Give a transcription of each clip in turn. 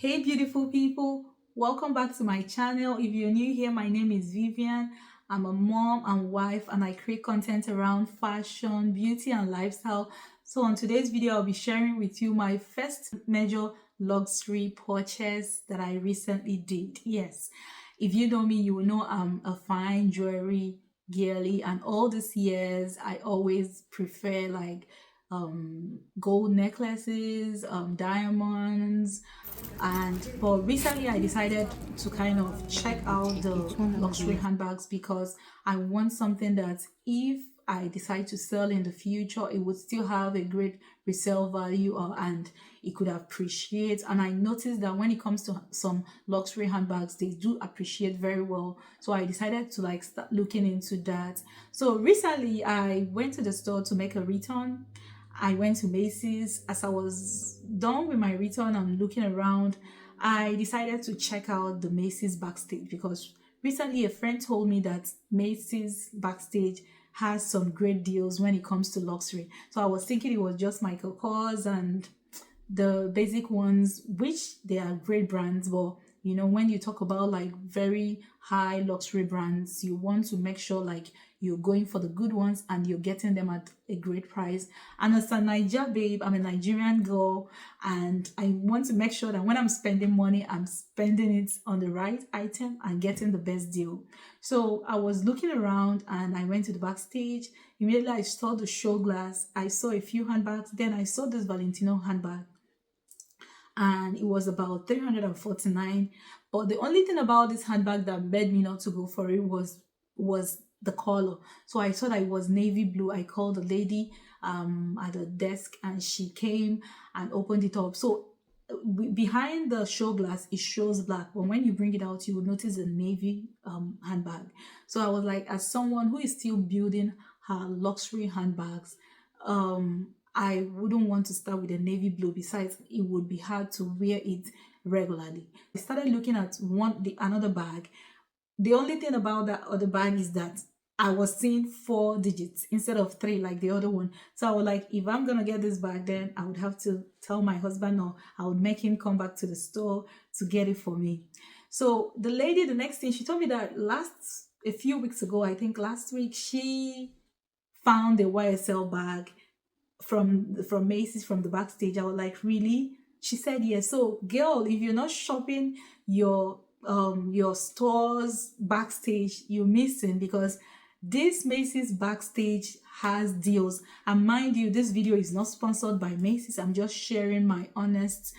Hey beautiful people, welcome back to my channel. If you're new here, my name is Vivian. I'm a mom and wife and I create content around fashion, beauty and lifestyle. So on today's video, I'll be sharing with you my first major luxury purchase that I recently did. Yes, if you know me, you will know I'm a fine jewelry girly, and all these years I always prefer gold necklaces, diamonds, and but recently I decided to kind of check out the luxury handbags because I want something that if I decide to sell in the future, it would still have a great resale value, and it could appreciate. And I noticed that when it comes to some luxury handbags, they do appreciate very well. So I decided to start looking into that. So recently I went to the store to make a return. I went to Macy's. As I was done with my return and looking around, I decided to check out the Macy's backstage because recently a friend told me that Macy's backstage has some great deals when it comes to luxury. So I was thinking it was just Michael Kors and the basic ones, which they are great brands, but when you talk about very high luxury brands, you want to make sure you're going for the good ones and you're getting them at a great price. And as a Niger babe, I'm a Nigerian girl, and I want to make sure that when I'm spending money, I'm spending it on the right item and getting the best deal. So I was looking around and I went to the backstage. Immediately I saw the show glass, I saw a few handbags, then I saw this Valentino handbag and it was about 349. But the only thing about this handbag that made me not to go for it was the color. So I saw that it was navy blue. I called the lady at the desk and she came and opened it up. So behind the show glass it shows black, but when you bring it out you will notice a navy handbag. So I was like, as someone who is still building her luxury handbags, I wouldn't want to start with a navy blue. Besides, it would be hard to wear it regularly. I started looking at another bag. The only thing about that other bag is that I was seeing 4 digits instead of 3 like the other one. So I was like, if I'm gonna get this bag, then I would have to tell my husband, or I would make him come back to the store to get it for me. So the lady, the next thing, she told me that a few weeks ago, I think last week, she found a YSL bag from Macy's from the backstage. I was like, really? She said yes. So girl, if you're not shopping your stores backstage, you're missing, because this Macy's backstage has deals. And mind you, this video is not sponsored by Macy's. I'm just sharing my honest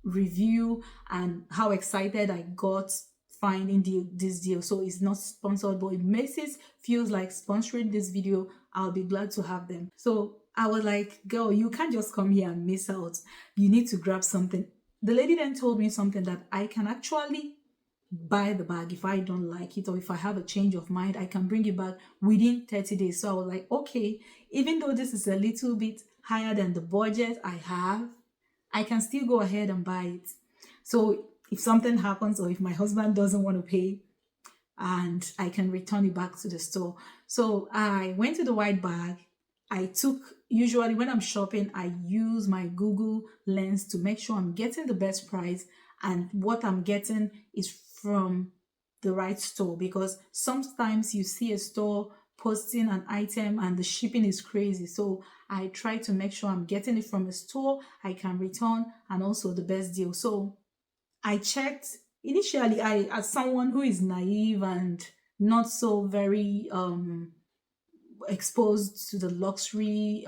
review and how excited I got finding this deal. So it's not sponsored, but if Macy's feels like sponsoring this video, I'll be glad to have them. So I was like, girl, you can't just come here and miss out. You need to grab something. The lady then told me something, that I can actually buy the bag if I don't like it, or if I have a change of mind, I can bring it back within 30 days. So I was like, okay, even though this is a little bit higher than the budget I have, I can still go ahead and buy it. So if something happens, or if my husband doesn't want to pay, and I can return it back to the store. So I went to the white bag. Usually when I'm shopping, I use my Google Lens to make sure I'm getting the best price and what I'm getting is from the right store, because sometimes you see a store posting an item and the shipping is crazy. So I try to make sure I'm getting it from a store I can return, and also the best deal. So I checked. Initially, as someone who is naive and not so very exposed to the luxury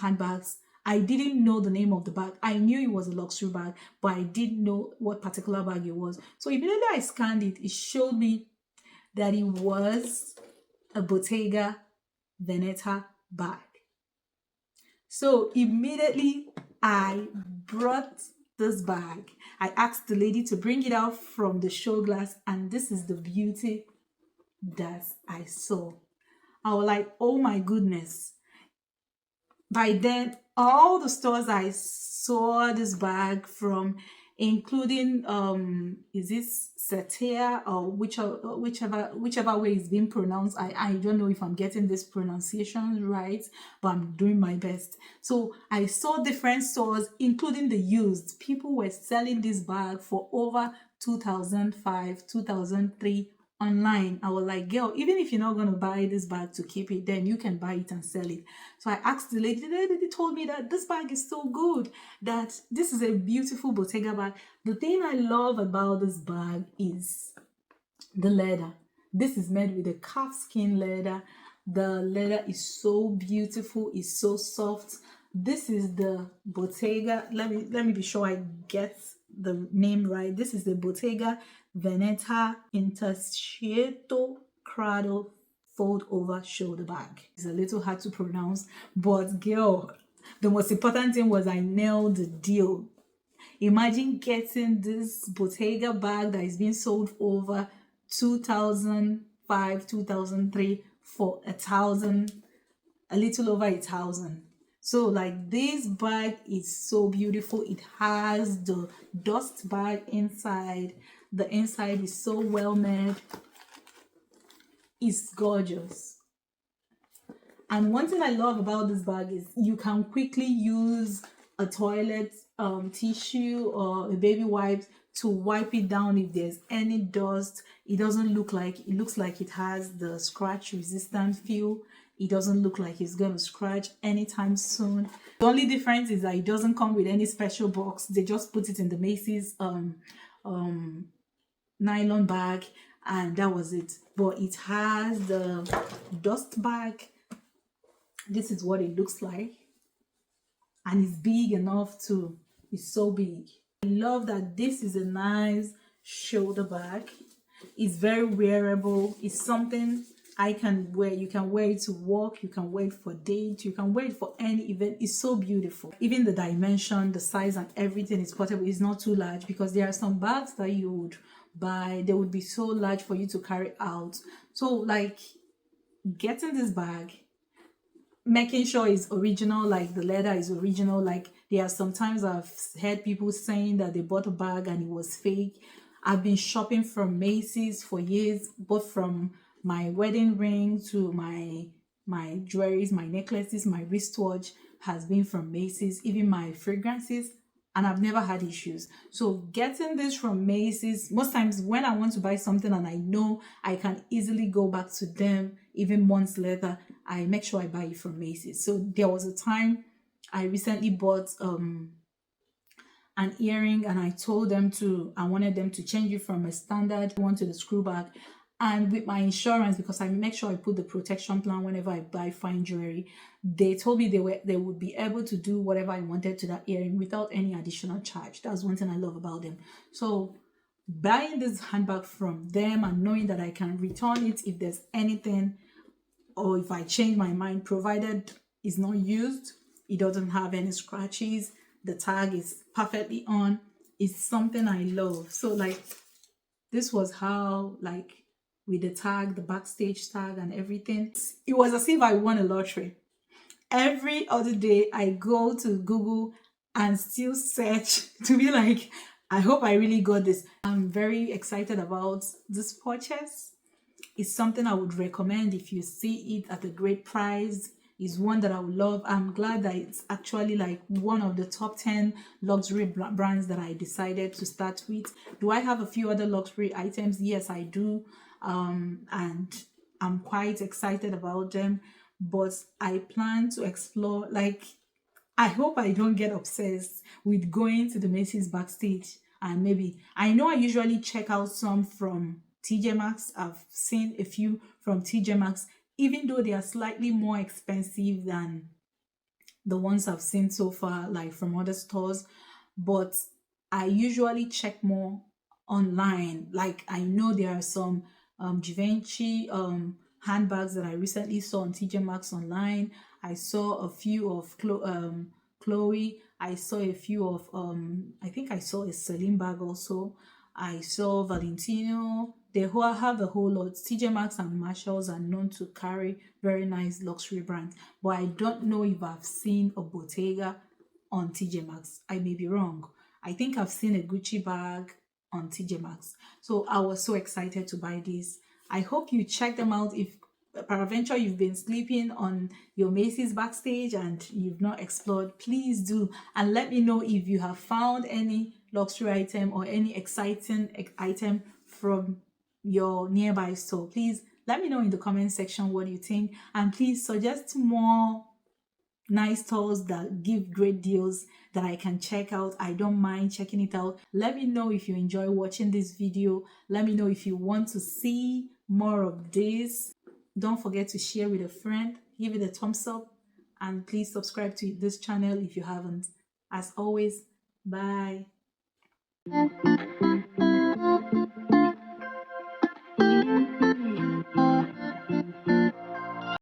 handbags, I didn't know the name of the bag. I knew it was a luxury bag, but I didn't know what particular bag it was. So immediately I scanned it, it showed me that it was a Bottega Veneta bag. So immediately I brought this bag. I asked the lady to bring it out from the show glass, and this is the beauty that I saw. I was like, oh my goodness. By then, all the stores I saw this bag from, including is this Satia or whichever way it's being pronounced. I don't know if I'm getting this pronunciation right, but I'm doing my best. So I saw different stores, including the used. People were selling this bag for over 2005, 2003 online. I was like, girl, even if you're not going to buy this bag to keep it, then you can buy it and sell it. So I asked the lady. The lady told me that this bag is so good, that this is a beautiful Bottega bag. The thing I love about this bag is the leather. This is made with a calf skin leather. The leather is so beautiful, it's so soft. This is the Bottega. Let me be sure I get the name right. This is the Bottega Veneta Intrecciato Foldover shoulder bag. It's a little hard to pronounce, but girl, the most important thing was I nailed the deal. Imagine getting this Bottega bag that is being sold for over 2005, 2003 for a little over 1,000. So like, this bag is so beautiful. It has the dust bag inside. The inside is so well made. It's gorgeous. And one thing I love about this bag is you can quickly use a toilet tissue or a baby wipes to wipe it down if there's any dust. It looks like it has the scratch resistant feel. It doesn't look like it's going to scratch anytime soon. The only difference is that it doesn't come with any special box. They just put it in the Macy's nylon bag, and that was it. But it has the dust bag. This is what it looks like, and it's big enough too. It's so big. I love that this is a nice shoulder bag. It's very wearable. It's something I can wear. You can wear it to work, you can wear it for date, you can wear it for any event. It's so beautiful. Even the dimension, the size and everything is portable. It's not too large, because there are some bags that you would buy, they would be so large for you to carry out. So like, getting this bag, making sure it's original, like the leather is original. Like, there are sometimes I've heard people saying that they bought a bag and it was fake. I've been shopping from Macy's for years, both from my wedding ring to my jewelries, my necklaces, my wristwatch has been from Macy's, even my fragrances, and I've never had issues. So getting this from Macy's, most times when I want to buy something and I know I can easily go back to them even months later, I make sure I buy it from Macy's. So there was a time I recently bought an earring, and I told them I wanted them to change it from a standard one to the screw back. And with my insurance, because I make sure I put the protection plan whenever I buy fine jewelry, they told me they would be able to do whatever I wanted to that earring without any additional charge. That's one thing I love about them. So buying this handbag from them and knowing that I can return it if there's anything, or if I change my mind, provided it's not used, it doesn't have any scratches, the tag is perfectly on, it's something I love. So like, this was how, like, with the tag, the backstage tag and everything, it was as if I won a lottery. Every other day I go to Google and still search to be like, I hope I really got this. I'm very excited about this purchase. It's something I would recommend if you see it at a great price. It's one that I would love. I'm glad that it's actually like one of the top 10 luxury brands that I decided to start with. Do I have a few other luxury items? Yes, I do. And I'm quite excited about them, but I plan to explore. Like, I hope I don't get obsessed with going to the Macy's backstage, and maybe, I know I usually check out some from TJ Maxx. I've seen a few from TJ Maxx, even though they are slightly more expensive than the ones I've seen so far, like from other stores. But I usually check more online. Like, I know there are some Givenchy handbags that I recently saw on TJ Maxx online. I saw a few of Chloe. I saw a few of I think I saw a Celine bag also. I saw Valentino. They have a whole lot. TJ Maxx and Marshalls are known to carry very nice luxury brands, but I don't know if I've seen a Bottega on TJ Maxx. I may be wrong. I think I've seen a Gucci bag on TJ Maxx. So I was so excited to buy this. I hope you check them out. If peradventure you've been sleeping on your Macy's backstage and you've not explored, please do, and let me know if you have found any luxury item or any exciting item from your nearby store. Please let me know in the comment section what you think, and please suggest more nice stores that give great deals that I can check out. I don't mind checking it out. Let me know if you enjoy watching this video. Let me know if you want to see more of this. Don't forget to share with a friend, give it a thumbs up, and please subscribe to this channel if you haven't. As always, bye.